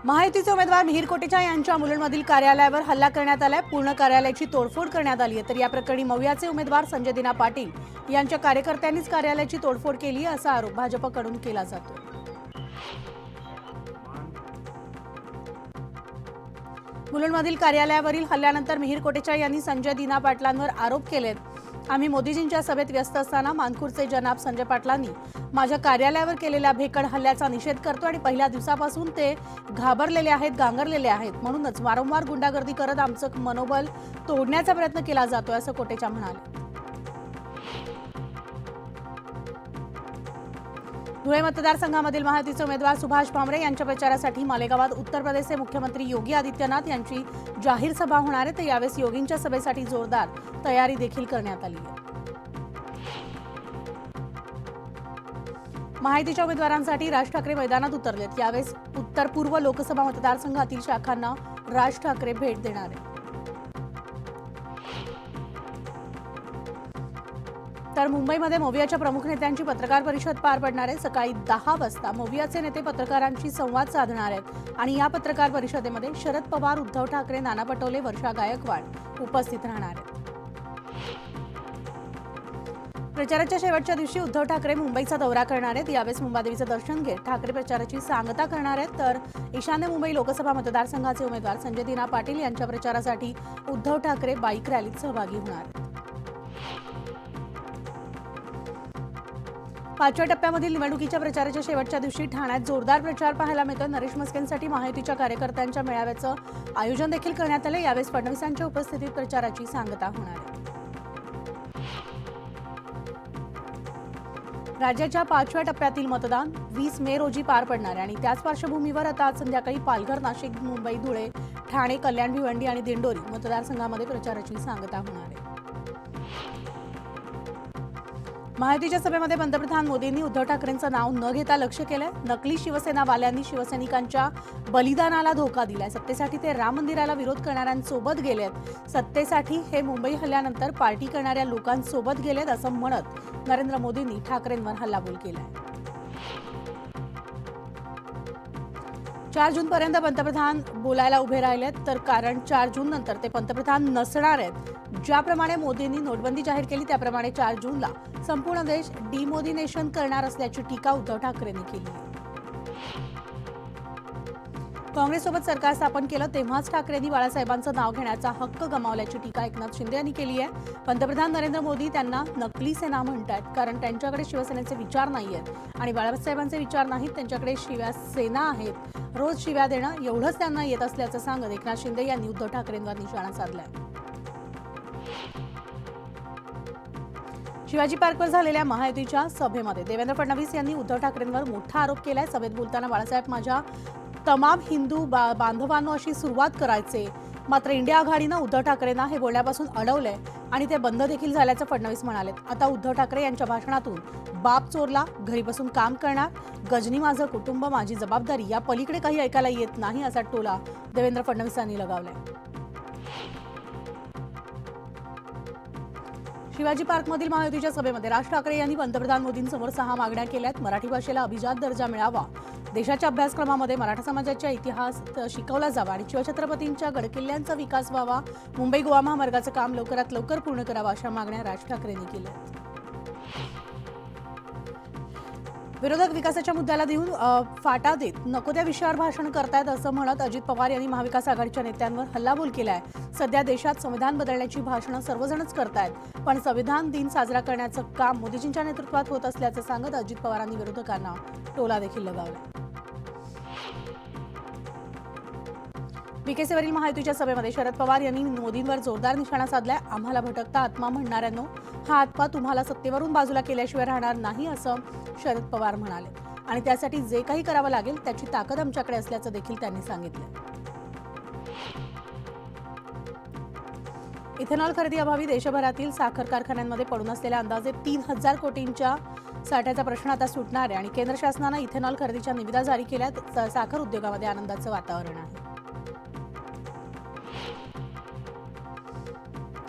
महायुतीचे उमेदवार मिहिर कोटेचा यांच्या मुलुंडमधील कार्यालयावर हल्ला करण्यात आलाय। पूर्ण कार्यालयाची तोडफोड करण्यात आली आहे। तर या प्रकरणी मवियाचे उमेदवार संजय दिना पाटील यांच्या कार्यकर्त्यांनीच कार्यालयाची तोडफोड केली असा आरोप भाजपकडून केला जातो। मुलुंडमधील कार्यालयावरील हल्ल्यानंतर मिहिर कोटेचा यांनी संजय दिना पाटलांवर आरोप केलेत। आम्ही मोदीजींच्या सभेत व्यस्त असताना मानखुर्दचे जनाब संजय पाटलांनी माझ्या कार्यालयावर केलेल्या भेकड हल्ल्याचा निषेध करतो आणि पहिल्या दिवसापासून ते घाबरलेले आहेत, गांगरलेले आहेत। म्हणूनच वारंवार गुंडागर्दी करत आमचं मनोबल तोडण्याचा प्रयत्न केला जातोय असं कोटेचा म्हणाले। धुळे मतदारसंघामधील महायुतीचे उमेदवार सुभाष भामरे यांच्या प्रचारासाठी मालेगावात उत्तर प्रदेशचे मुख्यमंत्री योगी आदित्यनाथ यांची जाहीर सभा होणार आहे। तर यावेळेस योगींच्या सभेसाठी जोरदार तयारी देखील करण्यात आली आहे। महायुतीच्या उमेदवारांसाठी राज ठाकरे मैदानात उतरलेत। यावेळेस उत्तर पूर्व लोकसभा मतदारसंघातील शाखांना राज ठाकरे भेट देणार आहेत। तर मुंबईमध्ये मवियाच्या प्रमुख नेत्यांची पत्रकार परिषद पार पडणार आहे। सकाळी 10 वाजता मवियाचे नेते पत्रकारांशी संवाद साधणार आहेत आणि या पत्रकार परिषदेमध्ये शरद पवार, उद्धव ठाकरे, नाना पटोले, वर्षा गायकवाड उपस्थित राहणार आहेत। प्रचाराच्या शेवटच्या दिवशी उद्धव ठाकरे मुंबईचा दौरा करणार आहेत। यावेळेस मुंबादेवीचं दर्शन घेत ठाकरे प्रचाराची सांगता करणार आहेत। तर ईशान्य मुंबई लोकसभा मतदारसंघाचे उमेदवार संजय दिना पाटील यांच्या प्रचारासाठी उद्धव ठाकरे बाईक रॅलीत सहभागी होणार आहेत। 5व्या टप्प्यामधील निवडणुकीच्या प्रचाराच्या शेवटच्या दिवशी ठाण्यात जोरदार प्रचार पाहायला मिळतो। नरेश मस्केंसाठी महायुतीच्या कार्यकर्त्यांच्या मेळाव्याचं आयोजन देखील करण्यात आले। यावेळेस फडणवीसांच्या उपस्थितीत प्रचाराची सांगता होणार आहे। राज्याच्या 5व्या टप्प्यातील मतदान 20 मे रोजी पार पडणार आहे आणि त्याच पार्श्वभूमीवर आता आज संध्याकाळी पालघर, नाशिक, मुंबई, धुळे, ठाणे, कल्याण, भिवंडी आणि दिंडोरी मतदारसंघामध्ये प्रचाराची सांगता होणार आहे। महायुतीच्या सभेमध्ये पंतप्रधान मोदींनी उद्धव ठाकरेंचं नाव न घेता लक्ष केलंय। नकली शिवसेनावाल्यांनी शिवसैनिकांच्या बलिदानाला धोका दिलाय। सत्तेसाठी ते राम मंदिराला विरोध करणाऱ्यांसोबत गेलेत। सत्तेसाठी हे मुंबई हल्ल्यानंतर पार्टी करणाऱ्या लोकांसोबत गेलेत असं म्हणत नरेंद्र मोदींनी ठाकरेंवर हल्लाबोल केलाय। 4 जूनपर्यंत पंतप्रधान बोलायला उभे राहिलेत। तर कारण 4 जून नंतर ते पंतप्रधान नसणार आहेत। ज्याप्रमाणे मोदींनी नोटबंदी जाहीर केली त्याप्रमाणे 4 जूनला संपूर्ण देश डिमोदिनेशन करणार असल्याची टीका उद्धव ठाकरेंनी केली आहे। काँग्रेससोबत सरकार स्थापन केलं तेव्हाच ठाकरेंनी बाळासाहेबांचं नाव घेण्याचा हक्क गमावल्याची टीका एकनाथ शिंदे यांनी केली आहे। पंतप्रधान नरेंद्र मोदी त्यांना नकली सेना म्हणतात कारण त्यांच्याकडे शिवसेनेचे विचार नाहीयेत आणि बाळासाहेबांचे विचार नाहीत, त्यांच्याकडे शिवसेना आहेत। रोज शिव्या देणं एवढंच त्यांना येत असल्याचं सांगत एकनाथ शिंदे यांनी उद्धव ठाकरेंवर निशाणा साधलाय। शिवाजी पार्कवर झालेल्या महायुतीच्या सभेमध्ये देवेंद्र फडणवीस यांनी उद्धव ठाकरेंवर मोठा आरोप केलाय। सभेत बोलताना बाळासाहेब माझ्या तमाम हिंदू बांधवांनो अशी सुरुवात करायचे, मात्र इंडिया आघाडीनं उद्धव ठाकरेंना हे बोलण्यापासून अडवलंय आणि ते बंद देखील झाल्याचं फडणवीस म्हणाले। आता उद्धव ठाकरे यांच्या भाषणातून बाप चोरला, घरी बसून काम करणार, गजनी माझं कुटुंब, माझी जबाबदारी या पलीकडे काही ऐकायला येत नाही असा टोला देवेंद्र फडणवीसांनी लगावलाय। शिवाजी पार्कमधील महायुतीच्या सभेमध्ये राज ठाकरे यांनी पंतप्रधान मोदींसमोर 6 मागण्या केल्यात। मराठी भाषेला अभिजात दर्जा मिळावा, देशाच्या अभ्यासक्रमामध्ये मराठा समाजाचा इतिहास शिकवला जावा आणि शिवछत्रपतींच्या गडकिल्ल्यांचा विकास व्हावा, मुंबई गोवा महामार्गाचं काम लवकरात लवकर पूर्ण करावं अशा मागण्या राज ठाकरेंनी केल्या। विरोधक विकासाच्या मुद्द्याला देऊन फाटा देत नको त्या विषयावर भाषण करतायत असं म्हणत अजित पवार यांनी महाविकास आघाडीच्या नेत्यांवर हल्लाबोल केलाय। सध्या देशात संविधान बदलण्याची भाषणं सर्वजणच करतायत, पण संविधान दिन साजरा करण्याचं काम मोदीजींच्या नेतृत्वात होत असल्याचं सांगत अजित पवारांनी विरोधकांना टोला देखील लगावला। बीकेसीवरील महायुतीच्या सभेमध्ये शरद पवार यांनी मोदींवर जोरदार निशाणा साधलाय। आम्हाला भटकता आत्मा म्हणणाऱ्यांनो, हा आत्मा तुम्हाला सत्तेवरून बाजूला केल्याशिवाय राहणार नाही असं शरद पवार म्हणाले आणि त्यासाठी जे काही करावं लागेल त्याची ताकद आमच्याकडे असल्याचं देखील त्यांनी सांगितलं। इथेनॉल खरेदी अभावी देशभरातील साखर कारखान्यांमध्ये पडून असलेल्या अंदाजे 3000 कोटींच्या साठ्याचा प्रश्न आता सुटणार आहे आणि केंद्र शासनाने इथेनॉल खरेदीच्या निविदा जारी केल्यात। साखर उद्योगामध्ये आनंदाचं वातावरण आहे।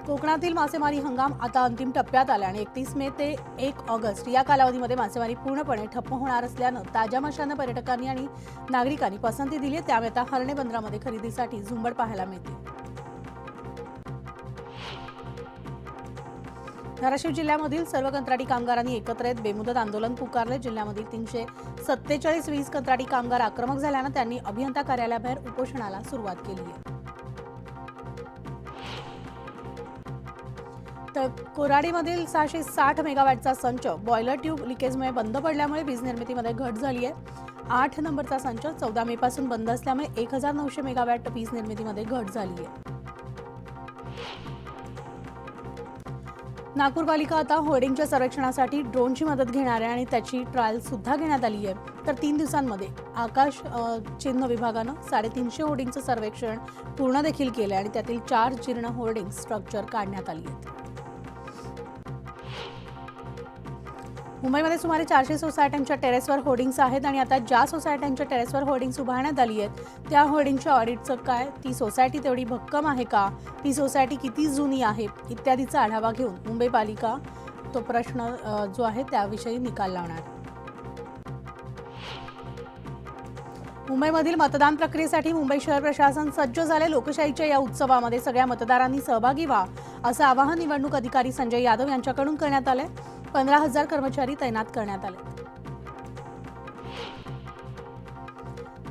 कोकणातील मासेमारी हंगाम आता अंतिम टप्प्यात आला आणि 31 मे ते 1 ऑगस्ट या कालावधीमध्ये मासेमारी पूर्णपणे ठप्प होणार असल्यानं ताज्या माशांना पर्यटकांनी आणि नागरिकांनी पसंती दिली आहे। त्यामुळे आता हर्णे बंदरामध्ये खरेदीसाठी झुंबड पाहायला मिळते। धाराशिव जिल्ह्यामधील सर्व कंत्राटी कामगारांनी एकत्र येत बेमुदत आंदोलन पुकारले। जिल्ह्यामधील 347 वीज कंत्राटी कामगार आक्रमक झाल्यानं त्यांनी अभियंता कार्यालयाबाहेर उपोषणाला सुरुवात केली आहे। तर कोराडीमधील 660 मेगावॅटचा संच बॉयलर ट्यूब लिकेजमुळे बंद पडल्यामुळे वीज निर्मितीमध्ये घट झाली आहे। 8 नंबरचा संच 14 मे पासून बंद असल्यामुळे 1900 मेगावॅट वीज निर्मितीमध्ये घट झाली आहे। नागपूर पालिका आता होर्डिंगच्या सर्वेक्षणासाठी ड्रोनची मदत घेणार आहे आणि त्याची ट्रायल सुद्धा घेण्यात आली आहे। तर 3 दिवसांमध्ये आकाश चिन्ह विभागानं 350 होर्डिंगचं सर्वेक्षण पूर्ण देखील केलं आणि त्यातील 4 जीर्ण होर्डिंग स्ट्रक्चर काढण्यात आली आहेत। मुंबईमध्ये सुमारे 400 सोसायट्यांच्या टेरेसवर होर्डिंग्स आहेत आणि आता ज्या सोसायट्यांच्या टेरेसवर होर्डिंग्स उभारण्यात आली आहेत त्या होर्डिंगच्या ऑडिटचं काय, ती सोसायटी तेवढी भक्कम आहे का, ती सोसायटी किती जुनी आहे इत्यादीचा आढावा घेऊन मुंबई पालिका तो प्रश्न जो आहे त्याविषयी निकाल लावणार। मुंबईमधील मतदान प्रक्रियेसाठी मुंबई शहर प्रशासन सज्ज झाले। लोकशाहीच्या या उत्सवामध्ये सगळ्या मतदारांनी सहभागी व्हा असं आवाहन निवडणूक अधिकारी संजय यादव यांच्याकडून करण्यात आले। 15,000 कर्मचारी तैनात करण्यात आले।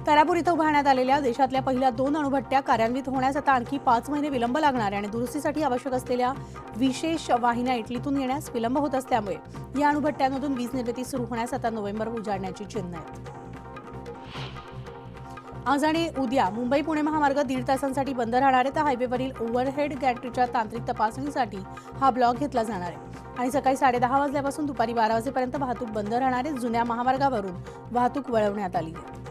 तारापूर इथं उभारण्यात आलेल्या देशातल्या पहिल्या 2 अणुभट्ट्या कार्यान्वित होण्यास आता आणखी 5 महिने विलंब लागणार आहे आणि दुरुस्तीसाठी आवश्यक असलेल्या विशेष वाहिन्या इटलीतून येण्यास विलंब होत असल्यामुळे या अणुभट्ट्यांमधून वीज निर्मिती सुरू होण्यास आता नोव्हेंबर उजाडण्याची चिन्ह आहेत। आज आणि उद्या मुंबई पुणे महामार्ग 1.5 तासांसाठी बंद राहणार आहे। तर हायवेवरील ओव्हरहेड गॅटरीच्या तांत्रिक तपासणीसाठी हा ब्लॉक घेतला जाणार आहे आणि सकाळी 10:30 वाजल्यापासून दुपारी 12 वाजेपर्यंत वाहतूक बंद राहणार आहे। जुन्या महामार्गावरून वाहतूक वळवण्यात आली आहे।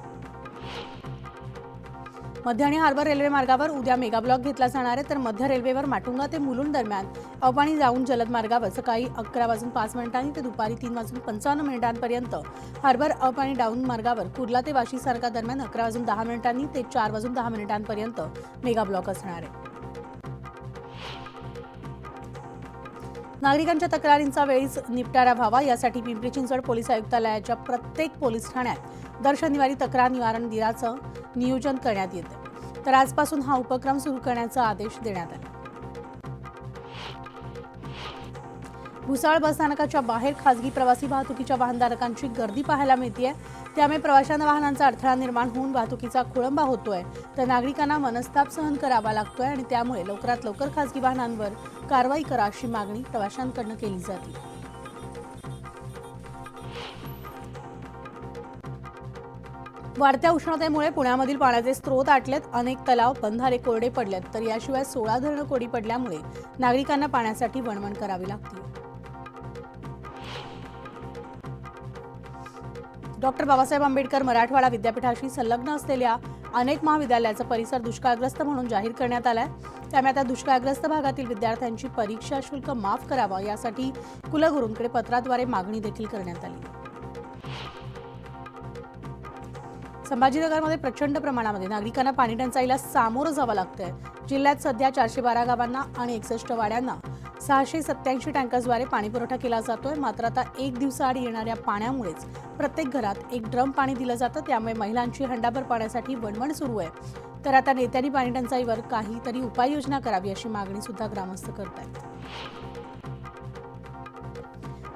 मध्य आणि हार्बर रेल्वे मार्गावर उद्या मेगा ब्लॉक घेतला जाणार आहे। तर मध्य रेल्वेवर माटुंगा ते मुलुंड दरम्यान अप आणि डाऊन जलद मार्गावर सकाळी 11:05 ते दुपारी 3:55 पर्यंत, हार्बर अप आणि डाऊन मार्गावर कुर्ला ते वाशी सारखा दरम्यान 11:10 ते 4:10 पर्यंत मेगा ब्लॉक असणार आहे। नागरिकांच्या तक्रारींचा वेळीच निपटारा व्हावा यासाठी पिंपरी चिंचवड पोलीस आयुक्तालयाच्या प्रत्येक पोलीस ठाण्यात दर शनिवारी तक्रार निवारण दिनाचं नियोजन करण्यात येतं। तर आजपासून हा उपक्रम सुरू करण्याचा आदेश देण्यात आला। भुसावळ बसस्थानकाच्या बाहेर खासगी प्रवासी वाहतुकीच्या वाहनधारकांची गर्दी पाहायला मिळते। त्यामुळे प्रवाशांना वाहनांचा अडथळा निर्माण होऊन वाहतुकीचा खोळंबा होतोय। तर नागरिकांना मनस्ताप सहन करावा लागतोय आणि त्यामुळे लवकरात लवकर खासगी वाहनांवर कारवाई करा अशी मागणी प्रवाशांकडून केली जाते। वाढत्या उष्णतेमुळे पुण्यामधील पाण्याचे स्रोत आटलेत, अनेक तलाव बंधारे कोरडे पडलेत। तर याशिवाय 16 धरणं कोरडी पडल्यामुळे नागरिकांना पाण्यासाठी वणवण करावी लागते। डॉक्टर बाबासाहेब आंबेडकर मराठवाडा विद्यापीठाशी संलग्न असलेल्या अनेक महाविद्यालयाचा परिसर दुष्काळग्रस्त म्हणून जाहीर करण्यात आलाय। त्यामुळे आता दुष्काळग्रस्त भागातील विद्यार्थ्यांची परीक्षा शुल्क माफ करावं यासाठी कुलगुरूंकडे पत्राद्वारे मागणी देखील करण्यात आली। संभाजीनगरमध्ये प्रचंड प्रमाणामध्ये नागरिकांना पाणी टंचाईला सामोरं जावं लागतंय। जिल्ह्यात सध्या 412 गावांना आणि 61 वाड्यांना 687 टँकर्सद्वारे पाणी पुरवठा केला जातोय। मात्र आता 1 दिवसाआड येणाऱ्या पाण्यामुळेच प्रत्येक घरात 1 ड्रम पाणी दिलं जातं। त्यामुळे महिलांची हंडाभर पाण्यासाठी वणवण सुरू आहे। तर आता नेत्यांनी पाणी टंचाईवर काहीतरी उपाययोजना करावी अशी मागणी सुद्धा ग्रामस्थ करतायत।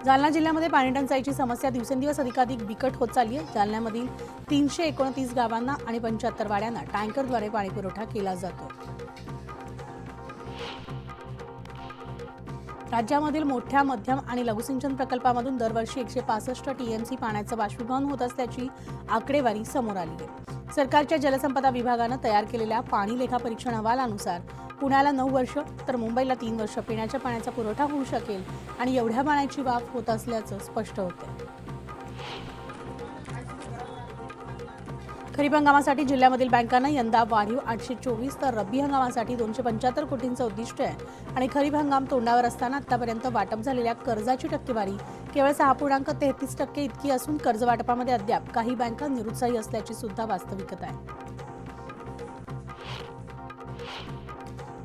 जालना जिल्ह्यामध्ये पाणी टंचाईची समस्या दिवसेंदिवस अधिकाधिक बिकट होत चालली आहे। जालन्यामधील 329 गावांना आणि 75 वाड्यांना टँकरद्वारे पाणी पुरवठा केला जातो। राज्यामधील मोठ्या मध्यम आणि लघुसिंचन प्रकल्पामधून दरवर्षी 165 टीएमसी पाण्याचं बाष्पीभवन होत असल्याची आकडेवारी समोर आली आहे। सरकारच्या जलसंपदा विभागानं तयार केलेल्या पाणी लेखा परीक्षण अहवालानुसार पुण्याला 9 वर्ष तर मुंबईला 3 वर्ष पिण्याच्या पाण्याचा पुरवठा होऊ शकेल आणि एवढ्या पाण्याची वाफ होत असल्याचं स्पष्ट होतं। खरीप हंगामासाठी जिल्ह्यामधील बँकांना यंदा वाढीव 824 तर रब्बी हंगामासाठी 275 कोटींचं उद्दिष्ट आहे आणि खरीप हंगाम तोंडावर असताना आतापर्यंत वाटप झालेल्या कर्जाची टक्केवारी केवळ 6.33% इतकी असून कर्ज वाटपामध्ये अद्याप काही बँका निरुत्साही असल्याची सुद्धा वास्तविकता आहे।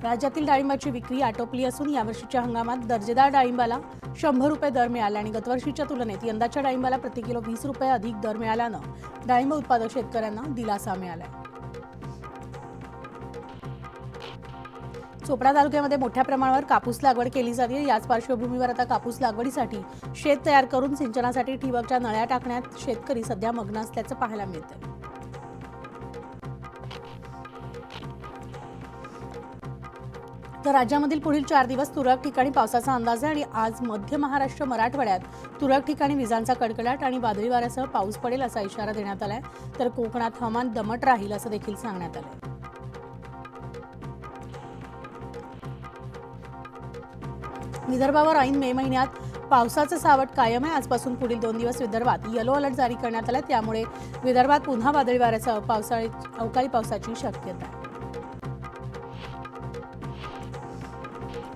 राज्यातील डाळिंबाची विक्री आटोपली असून यावर्षीच्या हंगामात दर्जेदार डाळिंबाला 100 रुपये दर मिळाला आणि गतवर्षीच्या तुलनेत यंदाच्या डाळिंबाला प्रति किलो 20 रुपये अधिक दर मिळाल्यानं डाळिंब उत्पादक शेतकऱ्यांना दिलासा मिळाला. चोपडा तालुक्यामध्ये मोठ्या प्रमाणावर कापूस लागवड केली जाते. याच पार्श्वभूमीवर आता कापूस लागवडीसाठी शेत तयार करून सिंचनासाठी ठिबकच्या नळ्या टाकण्यात शेतकरी सध्या मग्न असल्याचं पाहायला मिळतंय. तर राज्यामधील पुढील 4 दिवस तुरळक ठिकाणी पावसाचा अंदाज आहे आणि आज मध्य महाराष्ट्र मराठवाड्यात तुरळक ठिकाणी विजांचा कडकडाट आणि वादळी वाऱ्यासह पाऊस पडेल असा इशारा देण्यात आलाय. तर कोकणात हवामान दमट राहील असं देखील सांगण्यात आलंय. विदर्भावर ऐन मे महिन्यात पावसाचं सावट कायम आहे. आजपासून पुढील 2 दिवस विदर्भात येलो अलर्ट जारी करण्यात आला. त्यामुळे विदर्भात पुन्हा वादळी वाऱ्यासह अवकाळी पावसाची शक्यता आहे.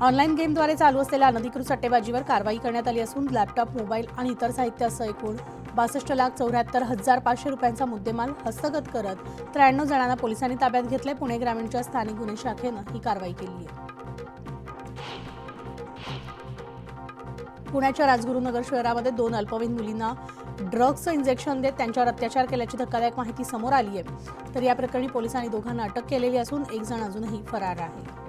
ऑनलाईन गेमद्वारे चालू असलेल्या अनधिकृत सट्टेबाजीवर कारवाई करण्यात आली असून लॅपटॉप, मोबाईल आणि इतर साहित्यासह एकूण 62,74,500 रुपयांचा मुद्देमाल हस्तगत करत 93 जणांना पोलिसांनी ताब्यात घेतले. पुणे ग्रामीणच्या स्थानिक गुन्हे शाखेनं ही कारवाई केली आहे. पुण्याच्या राजगुरुनगर शहरामध्ये 2 अल्पवयीन मुलींना ड्रग्सचं इंजेक्शन देत त्यांच्यावर अत्याचार केल्याची धक्कादायक माहिती समोर आली आहे. तर या प्रकरणी पोलिसांनी दोघांना अटक केलेली असून एक जण अजूनही फरार आहे.